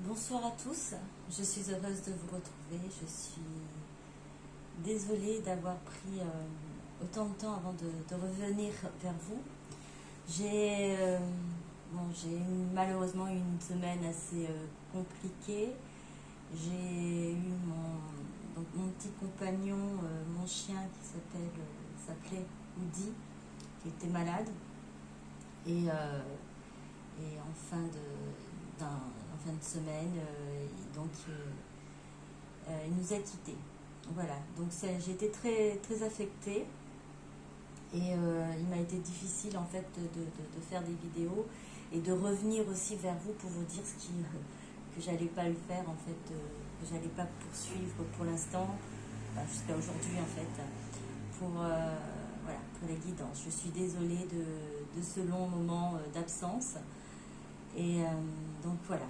Bonsoir à tous, je suis heureuse de vous retrouver. Je suis désolée d'avoir pris autant de temps avant de revenir vers vous. J'ai j'ai malheureusement eu une semaine assez compliquée. J'ai eu mon petit compagnon, mon chien qui s'appelait Woody, qui était malade. Et en fin de semaine, il nous a quittés. Voilà, donc j'ai été très, très affectée et il m'a été difficile en fait de faire des vidéos et de revenir aussi vers vous pour vous dire que j'allais pas le faire en fait, que j'allais pas poursuivre pour l'instant, jusqu'à aujourd'hui en fait, pour les guidances. Je suis désolée de ce long moment d'absence. Et donc voilà,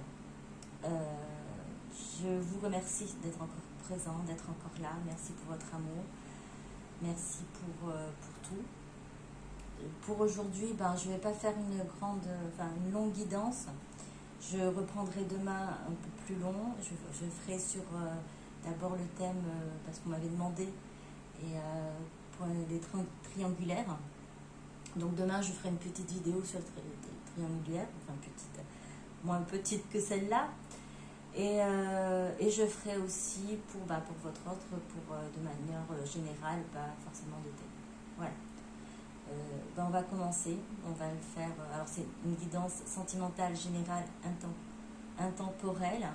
je vous remercie d'être encore présent, d'être encore là. Merci pour votre amour, merci pour tout. Pour aujourd'hui, je ne vais pas faire une longue guidance. Je reprendrai demain un peu plus long. Je ferai sur d'abord le thème, parce qu'on m'avait demandé, et pour les triangulaires. Donc demain, je ferai une petite vidéo sur le triangulaire, enfin petite, moins petite que celle-là. Et je ferai aussi pour votre autre, de manière générale, pas forcément de thème. Voilà. On va commencer, on va le faire. Alors c'est une guidance sentimentale, générale, intemporelle.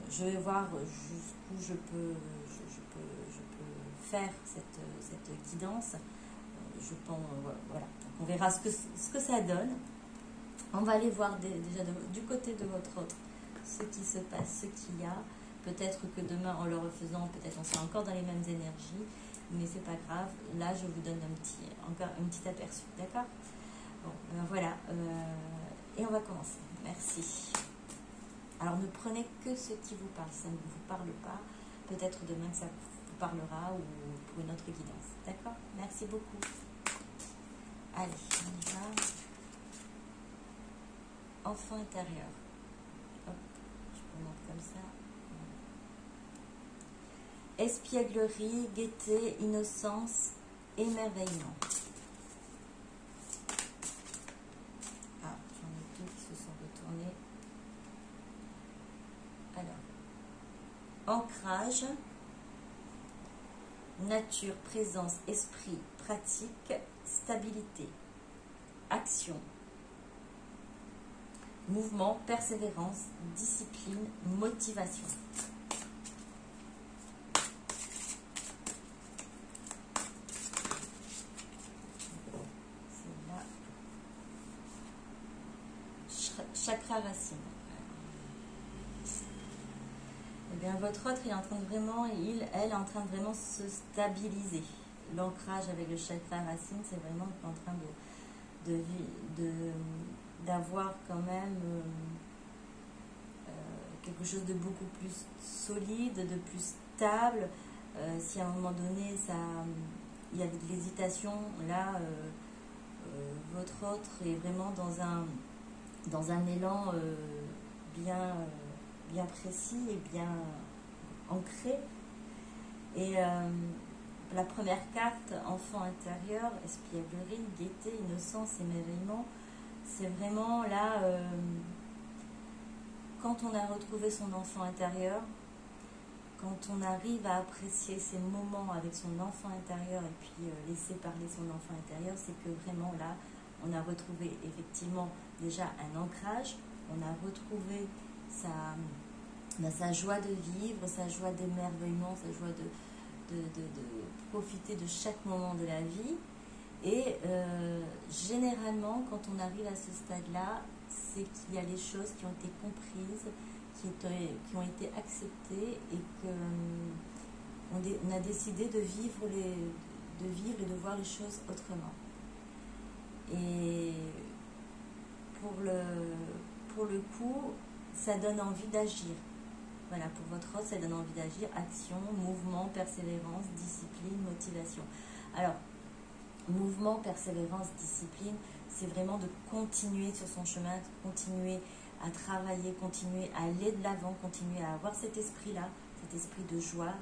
Je vais voir jusqu'où je peux faire cette guidance. Je pense, voilà. Donc on verra ce que ça donne. On va aller voir déjà du côté de votre autre ce qui se passe, ce qu'il y a. Peut-être que demain, en le refaisant, peut-être on sera encore dans les mêmes énergies, mais c'est pas grave. Là, je vous donne encore un petit aperçu, d'accord? Bon, voilà. Et on va commencer. Merci. Alors, ne prenez que ce qui vous parle. Ça ne vous parle pas. Peut-être demain que ça vous parlera ou pour une autre guidance. D'accord? Merci beaucoup. Allez, on y va. Enfant intérieur. Hop, je peux montrer comme ça. Espièglerie, gaieté, innocence, émerveillement. Ah, j'en ai deux qui se sont retournés. Alors, ancrage, nature, présence, esprit, pratique, stabilité, action, mouvement, persévérance, discipline, motivation. C'est là. Chakra racine. Eh bien, votre autre, elle est en train de vraiment se stabiliser. L'ancrage avec le chakra racine, c'est vraiment en train d'avoir quand même quelque chose de beaucoup plus solide, de plus stable. Si à un moment donné il y a de l'hésitation, là votre autre est vraiment dans un élan bien précis et bien ancré. Et la première carte, enfant intérieur, espièglerie, gaieté, innocence, émerveillement, c'est vraiment là, quand on a retrouvé son enfant intérieur, quand on arrive à apprécier ces moments avec son enfant intérieur et puis laisser parler son enfant intérieur, c'est que vraiment là, on a retrouvé effectivement déjà un ancrage, on a retrouvé sa joie de vivre, sa joie d'émerveillement, sa joie de profiter de chaque moment de la vie. Et généralement, quand on arrive à ce stade-là, c'est qu'il y a des choses qui ont été comprises, qui ont été acceptées et qu'on a décidé de vivre et de voir les choses autrement. Et pour le coup, ça donne envie d'agir. Voilà, pour votre autre, ça donne envie d'agir. Action, mouvement, persévérance, discipline, motivation. Alors, mouvement, persévérance, discipline, c'est vraiment de continuer sur son chemin, de continuer à travailler, continuer à aller de l'avant, continuer à avoir cet esprit-là, cet esprit de joie,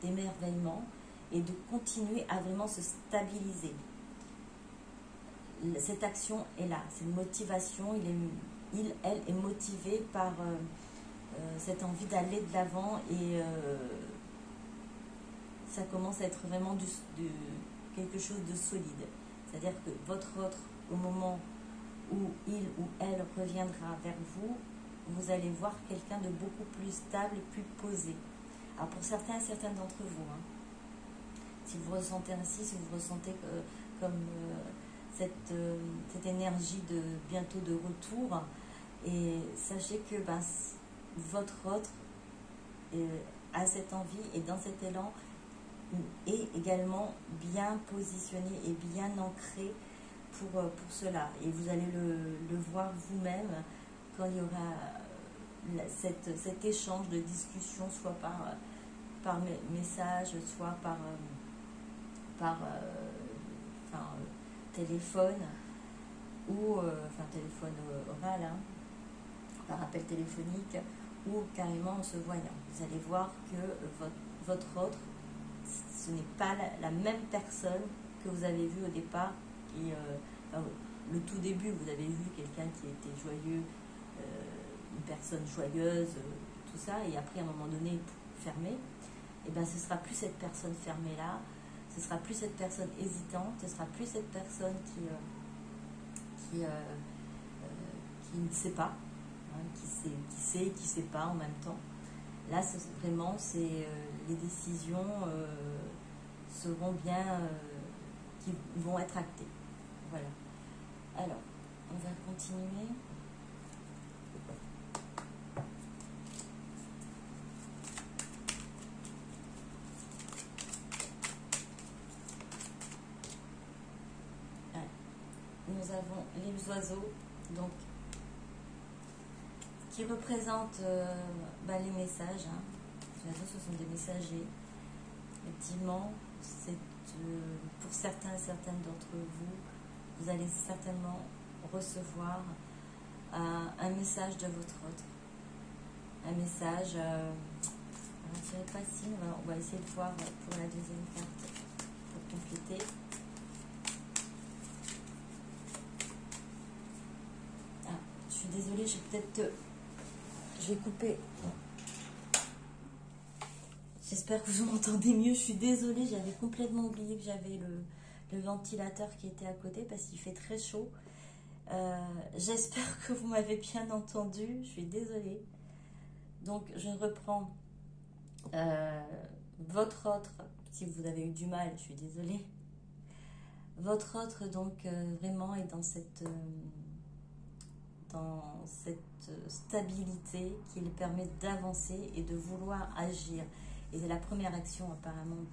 d'émerveillement, et de continuer à vraiment se stabiliser. Cette action est là, c'est une motivation, elle est motivée par cette envie d'aller de l'avant, et ça commence à être vraiment quelque chose de solide. C'est-à-dire que votre autre, au moment où il ou elle reviendra vers vous, vous allez voir quelqu'un de beaucoup plus stable et plus posé. Alors pour certains et certaines d'entre vous, hein, si vous ressentez ainsi, si vous ressentez comme cette énergie de bientôt de retour, et sachez que votre autre a cette envie et dans cet élan est également bien positionné et bien ancré pour cela. Et vous allez le voir vous-même quand il y aura cet échange de discussion, soit par message, soit par téléphone, ou téléphone oral, hein, par appel téléphonique, ou carrément en se voyant. Vous allez voir que votre autre, ce n'est pas la même personne que vous avez vue au départ. Et le tout début, vous avez vu quelqu'un qui était joyeux, une personne joyeuse, tout ça, et après à un moment donné fermé, et ce sera plus cette personne fermée là, ce sera plus cette personne hésitante, ce sera plus cette personne qui ne sait pas, hein, qui sait pas en même temps. Là, vraiment, les décisions seront bien, qui vont être actées. Voilà. Alors, on va continuer. Nous avons les oiseaux, donc qui représentent les messages. Hein. Les oiseaux, ce sont des messagers. Effectivement, c'est pour certains et certaines d'entre vous, vous allez certainement recevoir un message de votre autre. Un message, je ne dirais pas si, on va essayer de voir pour la deuxième carte pour compléter. Je suis désolée, je vais couper. J'espère que vous m'entendez mieux. Je suis désolée, j'avais complètement oublié que j'avais le ventilateur qui était à côté parce qu'il fait très chaud. J'espère que vous m'avez bien entendu. Je suis désolée. Donc, je reprends votre autre. Si vous avez eu du mal, je suis désolée. Votre autre, donc, vraiment est dans cette stabilité qui lui permet d'avancer et de vouloir agir. Et c'est la première action apparemment,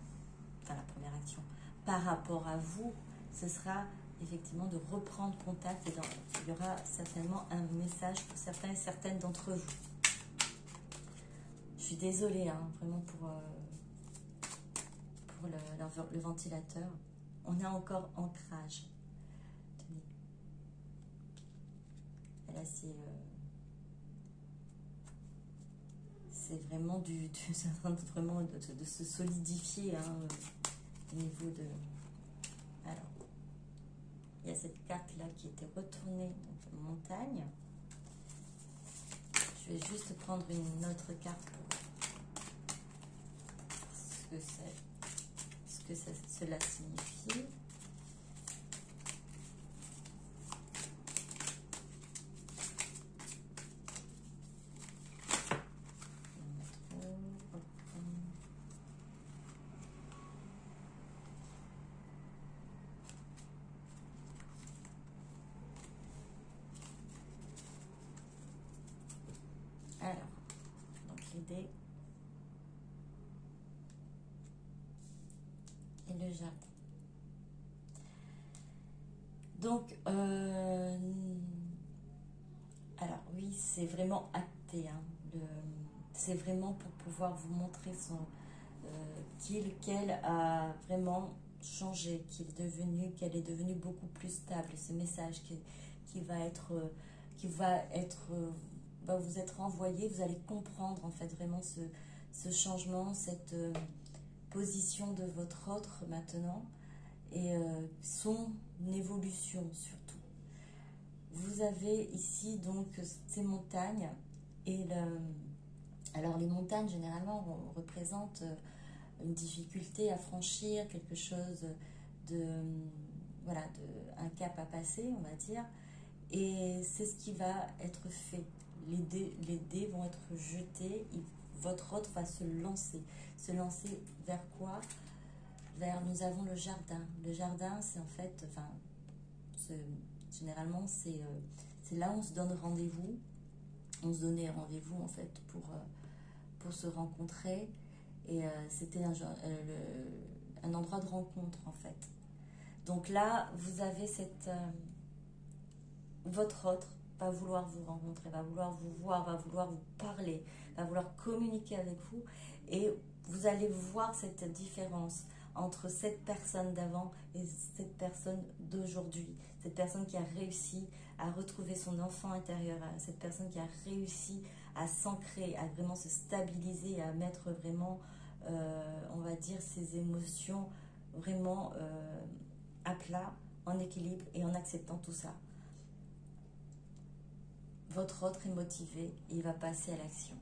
la première action par rapport à vous, ce sera effectivement de reprendre contact, et il y aura certainement un message pour certains et certaines d'entre vous. Je suis désolée, hein, vraiment pour le ventilateur. On a encore ancrage. Tenez. Et là, c'est vraiment vraiment de se solidifier, hein, au niveau de... Alors, il y a cette carte là qui était retournée, donc montagne. Je vais juste prendre une autre carte pour ce que cela signifie. Alors, donc l'idée et le jardin. Donc, alors oui, c'est vraiment acté. Hein, c'est vraiment pour pouvoir vous montrer qu'elle a vraiment changé, qu'elle est devenue beaucoup plus stable. Ce message qui qui va va vous être envoyé. Vous allez comprendre en fait vraiment ce changement, cette position de votre autre maintenant et son évolution surtout. Vous avez ici donc ces montagnes et alors les montagnes généralement représentent une difficulté à franchir, quelque chose voilà, un cap à passer, on va dire, et c'est ce qui va être fait. Les dés vont être jetés, votre hôte va se lancer vers quoi? Nous avons le jardin. Le jardin, c'est en fait, généralement, c'est là où on se donne rendez-vous. On se donnait rendez-vous en fait pour se rencontrer. Et c'était un endroit de rencontre en fait. Donc là, vous avez votre autre va vouloir vous rencontrer, va vouloir vous voir, va vouloir vous parler, va vouloir communiquer avec vous. Et vous allez voir cette différence entre cette personne d'avant et cette personne d'aujourd'hui. Cette personne qui a réussi à retrouver son enfant intérieur, cette personne qui a réussi à s'ancrer, à vraiment se stabiliser, à mettre vraiment, on va dire, ses émotions vraiment à plat, en équilibre et en acceptant tout ça. Votre autre est motivé et il va passer à l'action.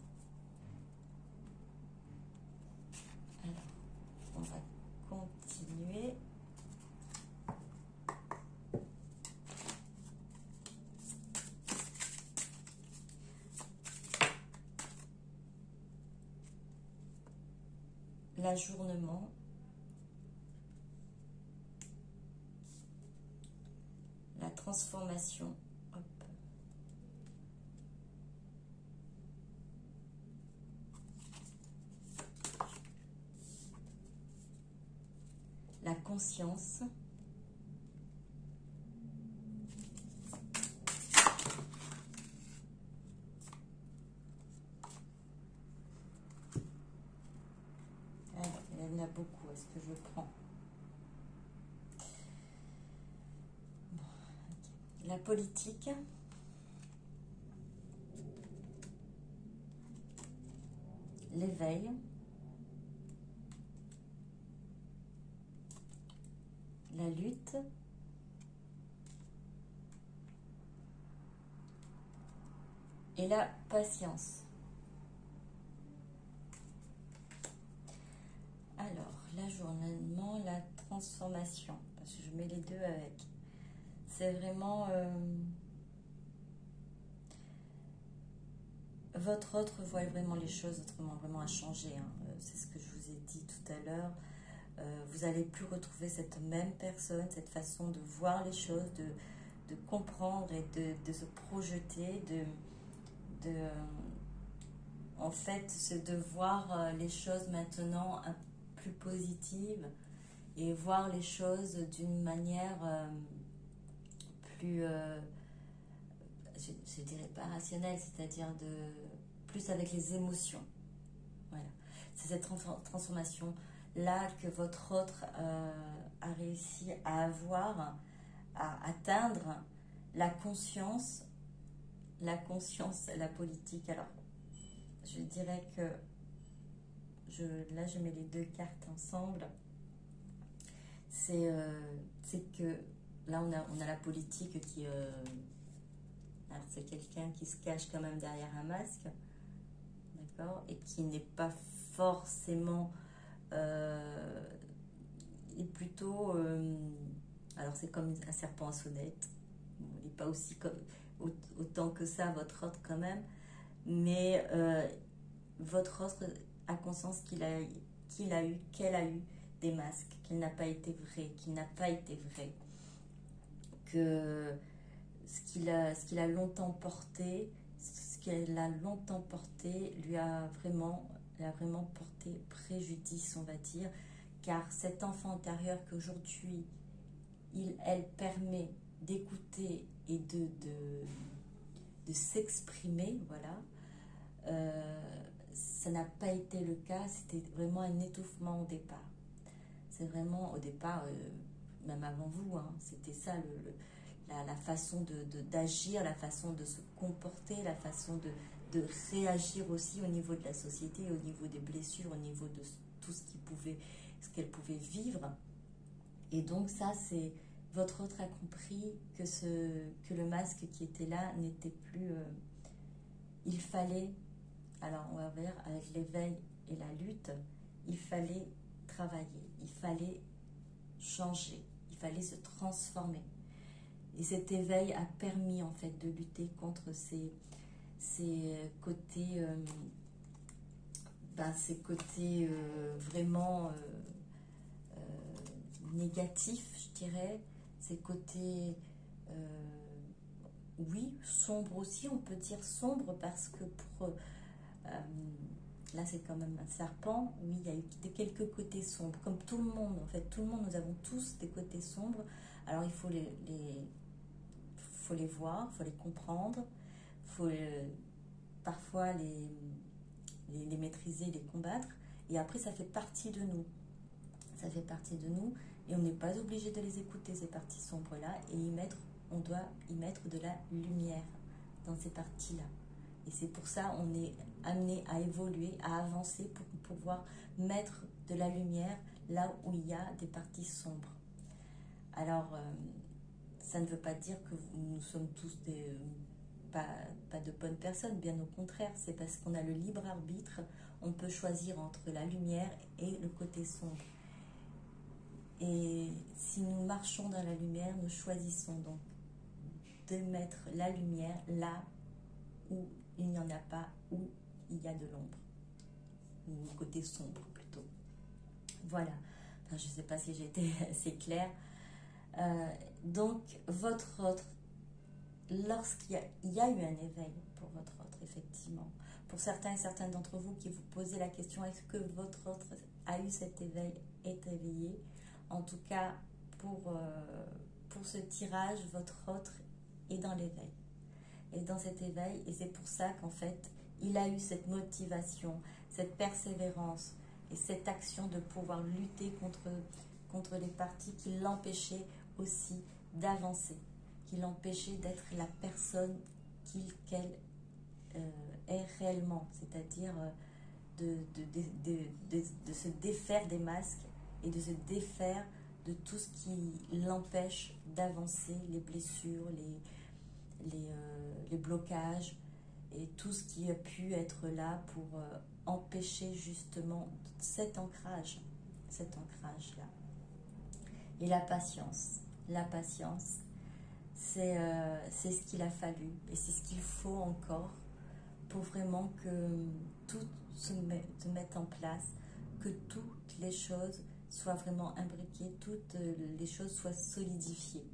Alors, on va continuer. L'ajournement. La transformation. Hop. La conscience. Alors, il y en a beaucoup. Est-ce que je prends? Bon, okay. La politique. L'éveil. La lutte. Et la patience. Alors, l'ajournement, la transformation. Parce que je mets les deux avec. C'est vraiment... votre autre voit vraiment les choses autrement, vraiment à changer. Hein. C'est ce que je vous ai dit tout à l'heure. Vous n'allez plus retrouver cette même personne, cette façon de voir les choses, de comprendre et de se projeter, en fait, c'est de voir les choses maintenant plus positives et voir les choses d'une manière plus, je dirais pas rationnelle, c'est-à-dire plus avec les émotions. Voilà. C'est cette transformation-là que votre autre a réussi à avoir, à atteindre la conscience, la politique. Alors, je dirais que là, je mets les deux cartes ensemble. C'est que là, on a la politique qui... alors, c'est quelqu'un qui se cache quand même derrière un masque, d'accord, et qui n'est pas forcément... est plutôt... alors, c'est comme un serpent à sonnette. Bon, il n'est pas aussi autant que ça, votre autre quand même. Mais votre autre a conscience qu'elle a eu des masques, qu'il n'a pas été vrai, que ce qu'il a longtemps porté, lui a vraiment porté préjudice, on va dire, car cet enfant intérieur qu'aujourd'hui elle permet d'écouter et de s'exprimer, voilà, ça n'a pas été le cas, c'était vraiment un étouffement au départ. C'est vraiment au départ, même avant vous, hein, c'était ça la façon d'agir, la façon de se comporter, la façon de réagir aussi au niveau de la société, au niveau des blessures, au niveau de tout ce qu'elle pouvait vivre. Et donc ça, c'est votre autre a compris que le masque qui était là n'était plus... il fallait, alors on va voir, avec l'éveil et la lutte, il fallait travailler, il fallait changer, il fallait se transformer. Et cet éveil a permis en fait de lutter contre ces côtés, vraiment négatifs, je dirais, ces côtés, oui, sombres aussi, on peut dire sombres parce que là c'est quand même un serpent, oui, il y a eu quelques côtés sombres, comme tout le monde, en fait, tout le monde, nous avons tous des côtés sombres, alors il faut les voir, il faut les comprendre, il faut parfois les maîtriser, les combattre, et après ça fait partie de nous. Ça fait partie de nous, et on n'est pas obligé de les écouter, ces parties sombres-là, et on doit y mettre de la lumière dans ces parties-là. Et c'est pour ça qu'on est amené à évoluer, à avancer pour pouvoir mettre de la lumière là où il y a des parties sombres. Alors, ça ne veut pas dire que nous sommes tous pas de bonnes personnes, bien au contraire, c'est parce qu'on a le libre arbitre, on peut choisir entre la lumière et le côté sombre. Et si nous marchons dans la lumière, nous choisissons donc de mettre la lumière là où il n'y en a pas, où il y a de l'ombre, ou le côté sombre plutôt. Voilà, enfin, je ne sais pas si j'ai été assez claire. Donc, votre autre, lorsqu'il y a eu un éveil pour votre autre, effectivement, pour certains et certaines d'entre vous qui vous posez la question, est-ce que votre autre a eu cet éveil, est éveillé? En tout cas, pour ce tirage, votre autre est dans l'éveil. Et dans cet éveil, et c'est pour ça qu'en fait, il a eu cette motivation, cette persévérance et cette action de pouvoir lutter contre les parties qui l'empêchaient aussi d'avancer, qui l'empêchaient d'être la personne qu'elle est réellement, c'est-à-dire de se défaire des masques et de se défaire de tout ce qui l'empêche d'avancer, les blessures, les blocages et tout ce qui a pu être là pour empêcher justement cet ancrage-là. Et la patience, c'est ce qu'il a fallu et c'est ce qu'il faut encore pour vraiment que tout se mette en place, que toutes les choses soient vraiment imbriquées, toutes les choses soient solidifiées.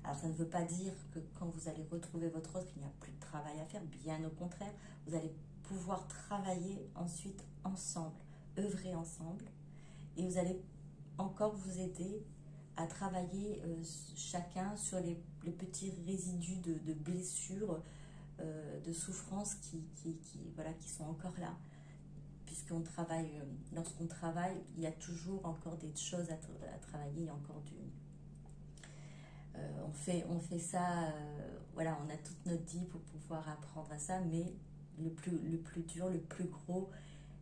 Alors ça ne veut pas dire que quand vous allez retrouver votre autre, il n'y a plus de travail à faire, bien au contraire, vous allez pouvoir travailler ensuite ensemble, œuvrer ensemble, et vous allez encore vous aider à travailler chacun sur les petits résidus de blessures, de souffrances qui sont encore là. Puisqu'on travaille, lorsqu'on travaille, il y a toujours encore des choses à travailler, il y a encore on fait ça, voilà, on a toute notre vie pour pouvoir apprendre à ça, mais le plus dur, le plus gros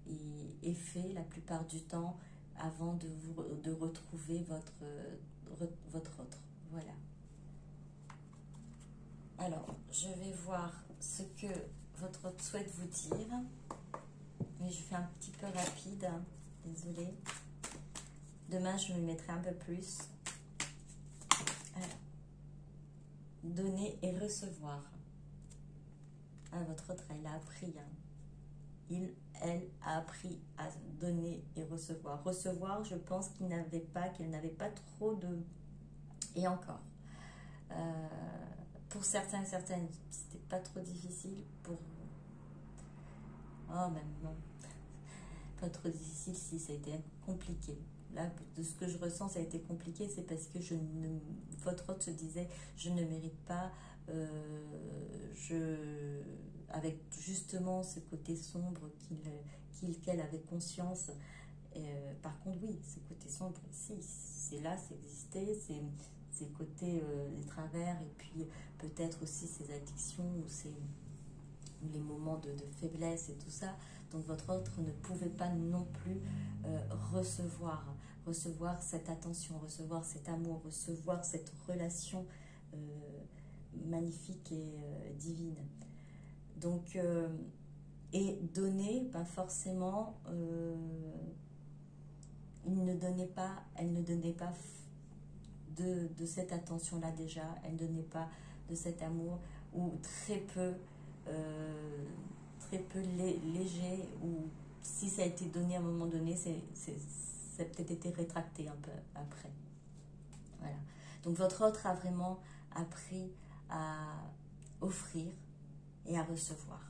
est fait la plupart du temps avant de retrouver votre autre. Voilà. Alors, je vais voir ce que votre autre souhaite vous dire. Mais je fais un petit peu rapide, hein. Désolée. Demain, je me mettrai un peu plus. Alors, donner et recevoir. Ah, votre autre, elle a appris. Hein. Elle a appris à donner et recevoir. Recevoir, je pense qu'elle n'avait pas trop de... Et encore. Pour certains et certaines, c'était pas trop difficile. Pour... Oh, même non. Pas trop difficile si ça a été compliqué. Là, de ce que je ressens, ça a été compliqué, c'est parce que votre autre se disait, je ne mérite pas, avec justement ce côté sombre qu'elle avait conscience. Par contre, oui, ce côté sombre, si, c'est là, c'est existé, ces côtés, les travers, et puis peut-être aussi ces addictions ou les moments de faiblesse et tout ça. Donc votre autre ne pouvait pas non plus recevoir cette attention, recevoir cet amour, recevoir cette relation magnifique et divine. Donc, et donner, ben forcément, elle ne donnait pas de cette attention-là déjà, elle ne donnait pas de cet amour, ou très peu léger, ou si ça a été donné à un moment donné, ça a peut-être été rétracté un peu après. Voilà. Donc votre autre a vraiment appris à offrir et à recevoir,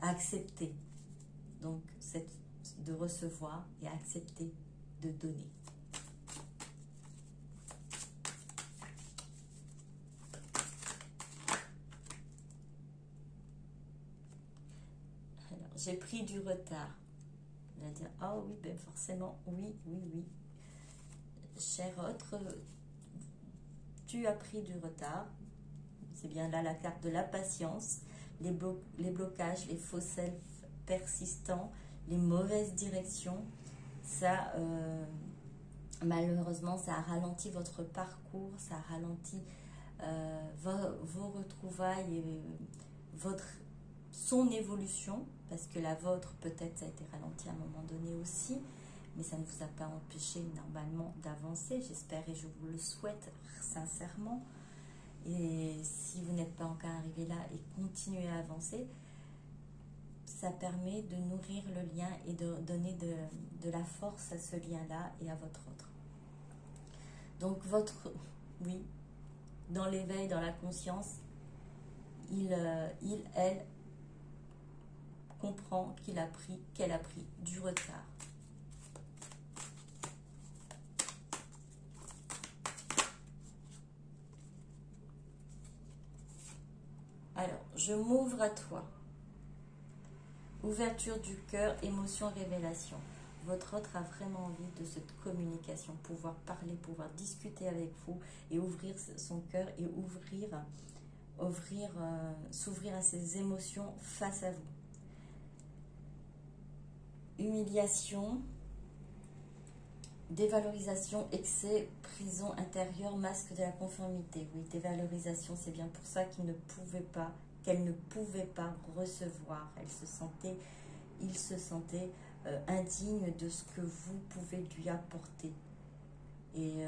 à accepter, donc de recevoir et à accepter de donner. Alors, j'ai pris du retard. On va dire, ah oui, ben forcément, oui. Cher autre, tu as pris du retard. C'est bien là la carte de la patience, les blocages, les faux self persistants, les mauvaises directions. Ça, malheureusement, ça a ralenti votre parcours, ça a ralenti vos retrouvailles et son évolution, parce que la vôtre, peut-être, ça a été ralenti à un moment donné aussi, mais ça ne vous a pas empêché normalement d'avancer, j'espère, et je vous le souhaite sincèrement. Et si vous n'êtes pas encore arrivé là et continuez à avancer, ça permet de nourrir le lien et de donner de la force à ce lien-là et à votre autre. Donc oui, dans l'éveil, dans la conscience, elle comprend qu'elle a pris du retard. Alors, je m'ouvre à toi. Ouverture du cœur, émotion, révélation. Votre autre a vraiment envie de cette communication, pouvoir parler, pouvoir discuter avec vous et ouvrir son cœur et s'ouvrir à ses émotions face à vous. Humiliation, dévalorisation, excès, prison intérieure, masque de la conformité. Oui, dévalorisation, c'est bien pour ça qu'elle ne pouvait pas recevoir. Il se sentait indigne de ce que vous pouvez lui apporter. Et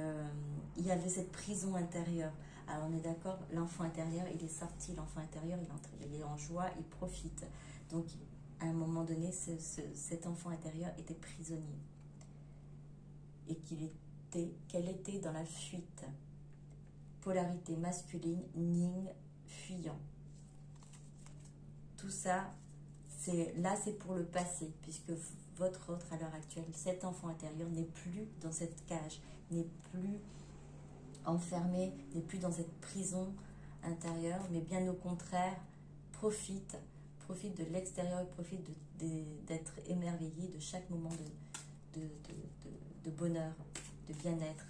il y avait cette prison intérieure. Alors on est d'accord, l'enfant intérieur, il est sorti, l'enfant intérieur, il est en joie, il profite. Donc à un moment donné, cet enfant intérieur était prisonnier. Et qu'elle était dans la fuite. Polarité masculine, yin, fuyant. Tout ça, c'est pour le passé, puisque votre autre, à l'heure actuelle, cet enfant intérieur n'est plus dans cette cage, n'est plus enfermé, n'est plus dans cette prison intérieure, mais bien au contraire, profite de l'extérieur, profite d'être émerveillé de chaque moment de bonheur, de bien-être.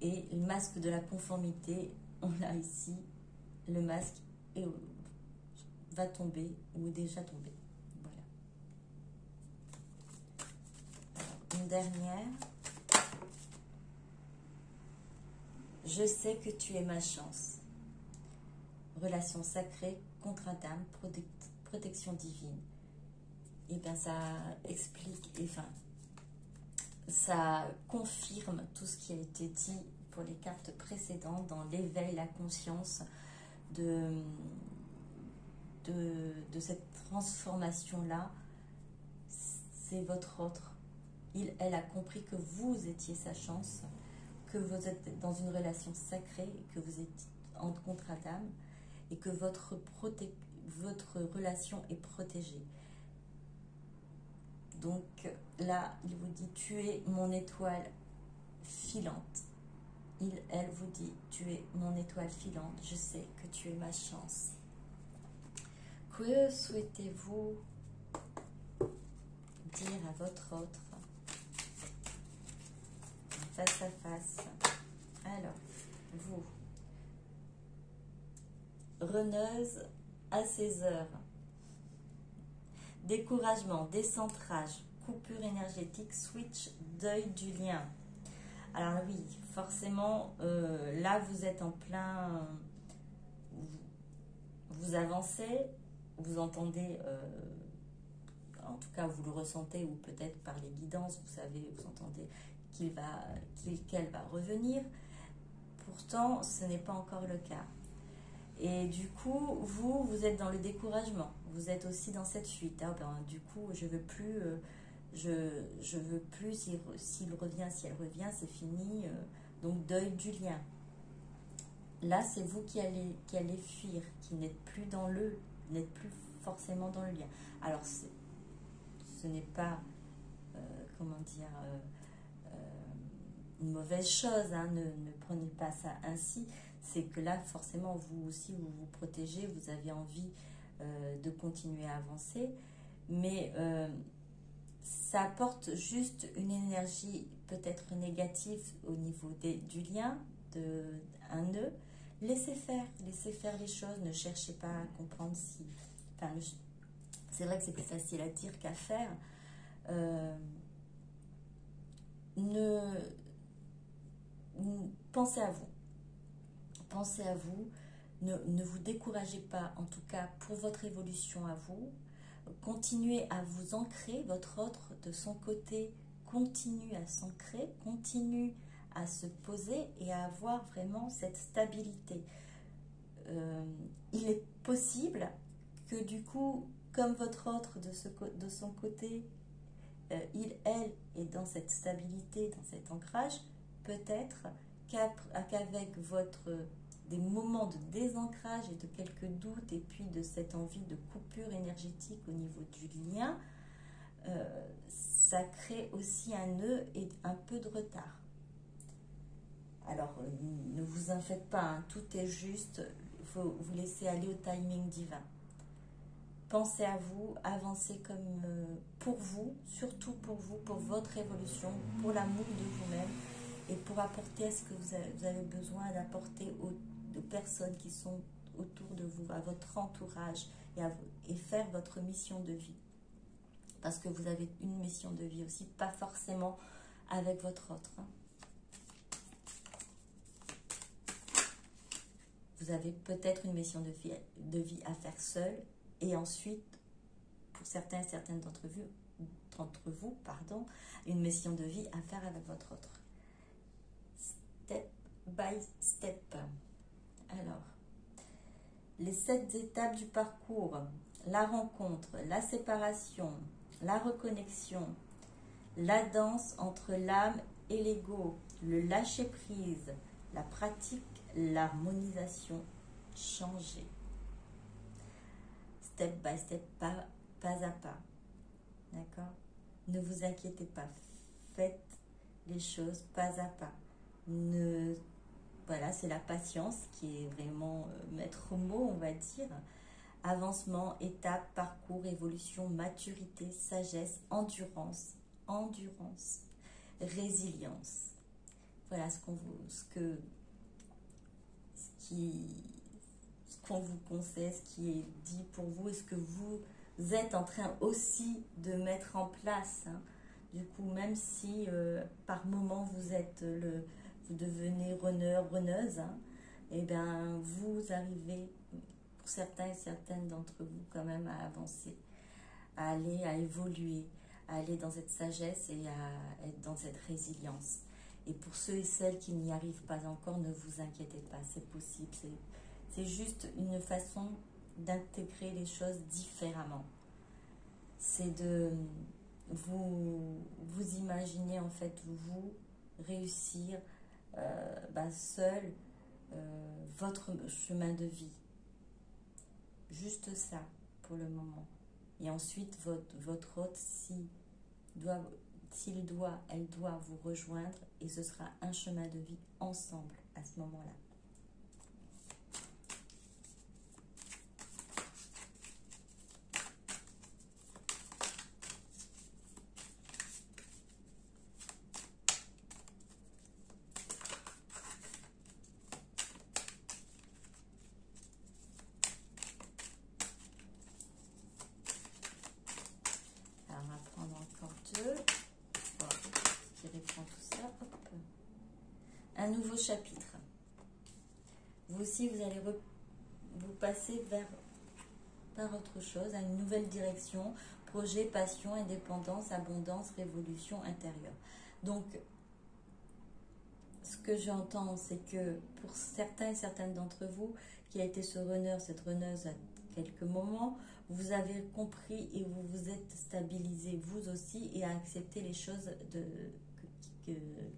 Et le masque de la conformité, on l'a ici, le masque va tomber ou est déjà tombé. Voilà. Alors, une dernière. Je sais que tu es ma chance. Relation sacrée, contrat d'âme, protection divine. Et bien ça explique, enfin, ça confirme tout ce qui a été dit pour les cartes précédentes dans l'éveil, la conscience de cette transformation-là. C'est votre autre. Elle a compris que vous étiez sa chance, que vous êtes dans une relation sacrée, que vous êtes en contrat d'âme et que votre relation est protégée. Donc là, il vous dit, tu es mon étoile filante. Elle vous dit, tu es mon étoile filante, je sais que tu es ma chance. Que souhaitez-vous dire à votre autre? face à face. Alors, vous, runneuse à 16 heures. Découragement, décentrage, coupure énergétique, switch, deuil du lien. Alors oui, forcément, là vous êtes en plein, vous avancez, vous entendez, en tout cas vous le ressentez, ou peut-être par les guidances, vous savez, vous entendez qu'elle va revenir. Pourtant, ce n'est pas encore le cas. Et du coup, vous êtes dans le découragement. Vous êtes aussi dans cette fuite. Ah ben, du coup, je veux plus, je veux plus. S'il revient, si elle revient, c'est fini. Donc deuil du lien. Là, c'est vous qui allez fuir, qui n'êtes plus n'êtes plus forcément dans le lien. Alors, ce n'est pas, comment dire, une mauvaise chose. Hein, ne prenez pas ça ainsi. C'est que là, forcément, vous aussi, vous vous protégez, vous avez envie de continuer à avancer, mais ça apporte juste une énergie peut-être négative au niveau du lien, un nœud. Laissez faire les choses, ne cherchez pas à comprendre si... Enfin, c'est vrai que c'est plus facile à dire qu'à faire. Pensez à vous. Pensez à vous, ne vous découragez pas, en tout cas pour votre évolution à vous. Continuez à vous ancrer, votre autre de son côté continue à s'ancrer, continue à se poser et à avoir vraiment cette stabilité. Il est possible que du coup, comme votre autre de son côté, elle est dans cette stabilité, dans cet ancrage, peut-être qu'avec des moments de désancrage et de quelques doutes et puis de cette envie de coupure énergétique au niveau du lien, ça crée aussi un nœud et un peu de retard. Alors, ne vous en faites pas, hein, tout est juste, il faut vous laisser aller au timing divin. Pensez à vous, avancez comme pour vous, surtout pour vous, pour votre évolution, pour l'amour de vous-même et pour apporter ce que vous avez besoin d'apporter aux personnes qui sont autour de vous, à votre entourage et faire votre mission de vie. Parce que vous avez une mission de vie aussi, pas forcément avec votre autre. Hein. Vous avez peut-être une mission de vie à faire seul. Et ensuite, pour certains et certaines d'entre vous, une mission de vie à faire avec votre autre. Step by step. Alors, les 7 étapes du parcours, la rencontre, la séparation, la reconnexion, la danse entre l'âme et l'ego, le lâcher-prise, la pratique, l'harmonisation, changer. Step by step, pas à pas. D'accord? Ne vous inquiétez pas. Faites les choses pas à pas. Voilà, c'est la patience qui est vraiment maître mot, on va dire. Avancement, étape, parcours, évolution, maturité, sagesse, endurance, résilience. Voilà ce qu'on vous conseille, ce qui est dit pour vous et ce que vous êtes en train aussi de mettre en place. Hein. Du coup, même si par moment vous devenez runneuse, hein, et bien vous arrivez, pour certains et certaines d'entre vous, quand même à avancer, à évoluer, à aller dans cette sagesse et à être dans cette résilience. Et pour ceux et celles qui n'y arrivent pas encore, ne vous inquiétez pas, c'est possible. C'est juste une façon d'intégrer les choses différemment. C'est de vous imaginer en fait vous réussir seul votre chemin de vie. Juste ça pour le moment. Et ensuite votre hôte, elle doit vous rejoindre et ce sera un chemin de vie ensemble à ce moment-là. un nouveau chapitre. Vous aussi, vous allez vous passer par autre chose, à une nouvelle direction, projet, passion, indépendance, abondance, révolution intérieure. Donc, ce que j'entends, c'est que pour certains et certaines d'entre vous, qui a été ce runner, cette runneuse à quelques moments, vous avez compris et vous vous êtes stabilisé vous aussi et à accepter les choses, que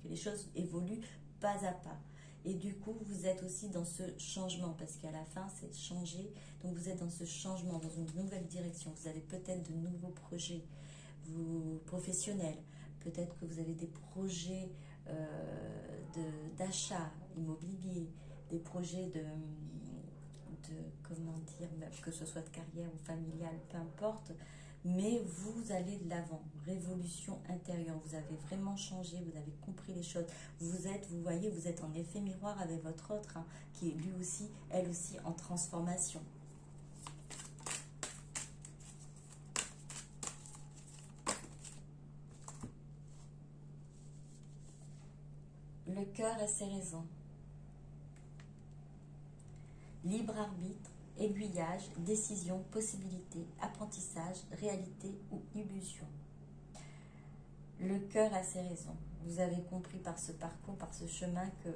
les choses évoluent pas à pas. Et du coup, vous êtes aussi dans ce changement, parce qu'à la fin, c'est changer. Donc, vous êtes dans ce changement, dans une nouvelle direction. Vous avez peut-être de nouveaux projets professionnels. Peut-être que vous avez des projets d'achat immobilier, des projets comment dire, que ce soit de carrière ou familiale, peu importe, mais vous allez de l'avant, révolution intérieure, vous avez vraiment changé, vous avez compris les choses, vous voyez, vous êtes en effet miroir avec votre autre, hein, qui est lui aussi, elle aussi en transformation. Le cœur a ses raisons. Libre arbitre, aiguillage, décision, possibilité, apprentissage, réalité ou illusion. Le cœur a ses raisons. Vous avez compris par ce parcours, par ce chemin que,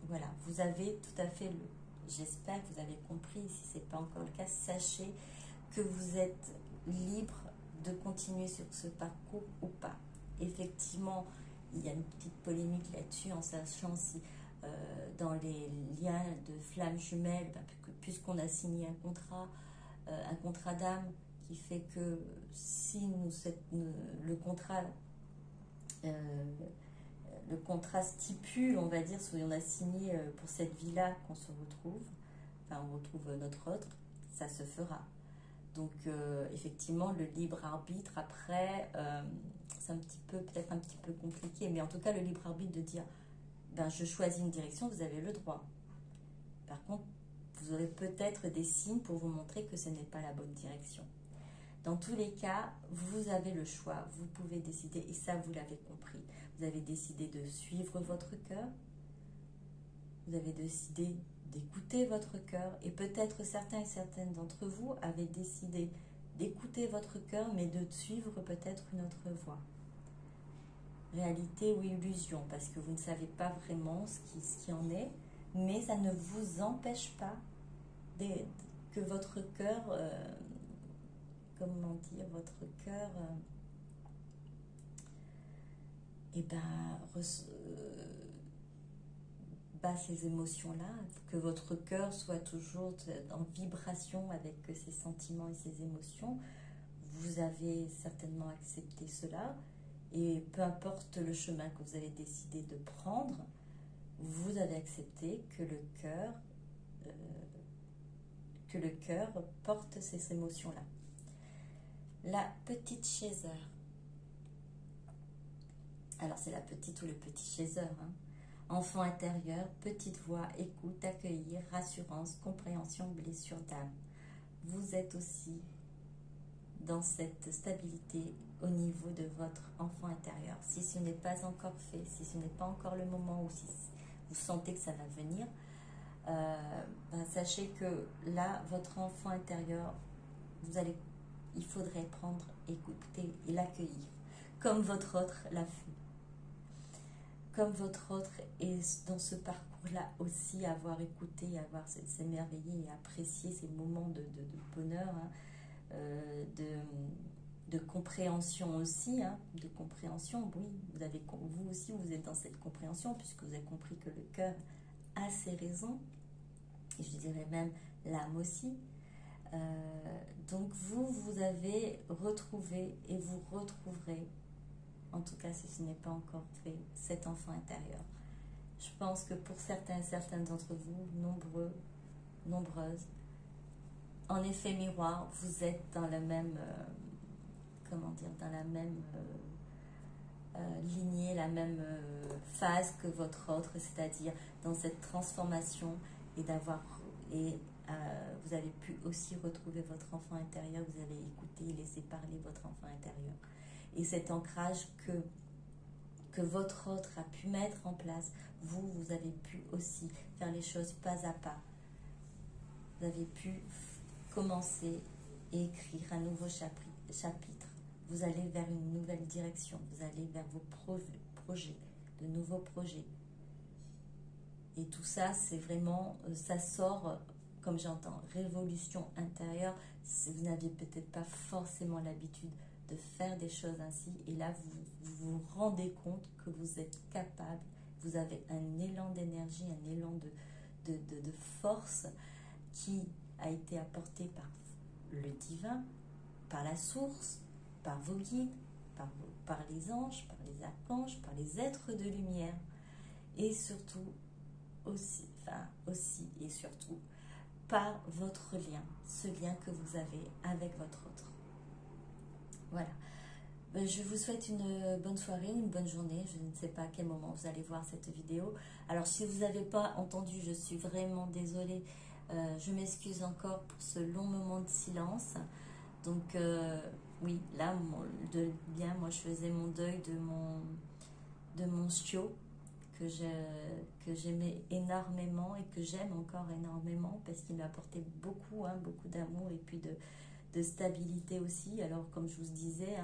voilà, vous avez tout à fait, j'espère que vous avez compris, si ce n'est pas encore le cas, sachez que vous êtes libre de continuer sur ce parcours ou pas. Effectivement, il y a une petite polémique là-dessus en sachant si dans les liens de flammes jumelles, puisqu'on a signé un contrat d'âme qui fait que si le contrat stipule, on va dire, si on a signé pour cette vie-là qu'on se retrouve, enfin on retrouve notre autre, ça se fera. Donc effectivement, le libre arbitre, après, c'est peut-être un petit peu compliqué, mais en tout cas, le libre arbitre de dire, ben, je choisis une direction, vous avez le droit. Par contre, vous aurez peut-être des signes pour vous montrer que ce n'est pas la bonne direction. Dans tous les cas, vous avez le choix, vous pouvez décider, et ça, vous l'avez compris. Vous avez décidé de suivre votre cœur, vous avez décidé d'écouter votre cœur, et peut-être certains et certaines d'entre vous avaient décidé d'écouter votre cœur, mais de suivre peut-être une autre voie. Réalité ou illusion, parce que vous ne savez pas vraiment ce qui en est, mais ça ne vous empêche pas que votre cœur, comment dire, votre cœur, bat ces émotions-là, que votre cœur soit toujours en vibration avec ces sentiments et ces émotions. Vous avez certainement accepté cela, et peu importe le chemin que vous avez décidé de prendre, vous avez accepté que le cœur porte ces émotions-là. La petite chaiseur. Alors c'est la petite ou le petit chaiseur, hein. Enfant intérieur, petite voix, écoute, accueillir, rassurance, compréhension, blessure d'âme. Vous êtes aussi dans cette stabilité au niveau de votre enfant intérieur. Si ce n'est pas encore fait, si ce n'est pas encore le moment, ou si vous sentez que ça va venir, sachez que là, votre enfant intérieur, il faudrait prendre, écouter et l'accueillir, comme votre autre l'a fait. Comme votre autre est dans ce parcours-là aussi, avoir écouté, avoir s'émerveiller et apprécier ces moments de bonheur, hein, de compréhension aussi, hein, de compréhension, oui, vous aussi vous êtes dans cette compréhension, puisque vous avez compris que le cœur a ses raisons, et je dirais même l'âme aussi. Donc vous avez retrouvé et vous retrouverez, en tout cas si ce n'est pas encore fait, cet enfant intérieur. Je pense que pour certains et certaines d'entre vous, nombreuses, en effet miroir, vous êtes dans la même, dans la même lignée, la même phase que votre autre, c'est-à-dire dans cette transformation vous avez pu aussi retrouver votre enfant intérieur, vous avez écouté et laissé parler votre enfant intérieur. Et cet ancrage que que votre autre a pu mettre en place, vous avez pu aussi faire les choses pas à pas. Vous avez pu commencer et écrire un nouveau chapitre. Vous allez vers une nouvelle direction, vous allez vers vos projets, de nouveaux projets. Et tout ça, c'est vraiment, ça sort, comme j'entends, révolution intérieure. Vous n'aviez peut-être pas forcément l'habitude de faire des choses ainsi. Et là, vous vous rendez compte que vous êtes capable, vous avez un élan d'énergie, un élan de force qui a été apporté par le divin, par la source, par vos guides, par les anges, par les archanges, par les êtres de lumière. Et surtout, aussi et surtout, par votre lien, ce lien que vous avez avec votre autre. Voilà. Je vous souhaite une bonne soirée, une bonne journée. Je ne sais pas à quel moment vous allez voir cette vidéo. Alors, si vous n'avez pas entendu, je suis vraiment désolée. Je m'excuse encore pour ce long moment de silence. Donc, oui, là, moi, je faisais mon deuil de mon chiot que j'aimais énormément et que j'aime encore énormément parce qu'il m'a apporté beaucoup, beaucoup d'amour et puis de stabilité aussi. Alors, comme je vous disais,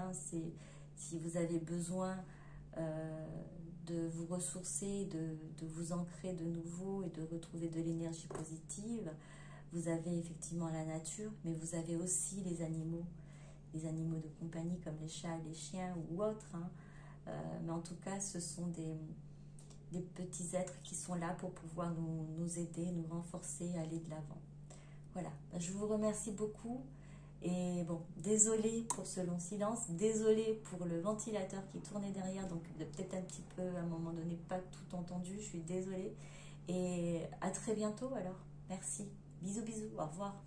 si vous avez besoin de vous ressourcer, de vous ancrer de nouveau et de retrouver de l'énergie positive, vous avez effectivement la nature, mais vous avez aussi les animaux de compagnie comme les chats, les chiens ou autres. Mais en tout cas, ce sont des petits êtres qui sont là pour pouvoir nous aider, nous renforcer, aller de l'avant. Voilà, je vous remercie beaucoup. Et bon, désolée pour ce long silence, désolée pour le ventilateur qui tournait derrière, donc peut-être un petit peu, à un moment donné, pas tout entendu, je suis désolée. Et à très bientôt alors, merci. Bisous, bisous, au revoir.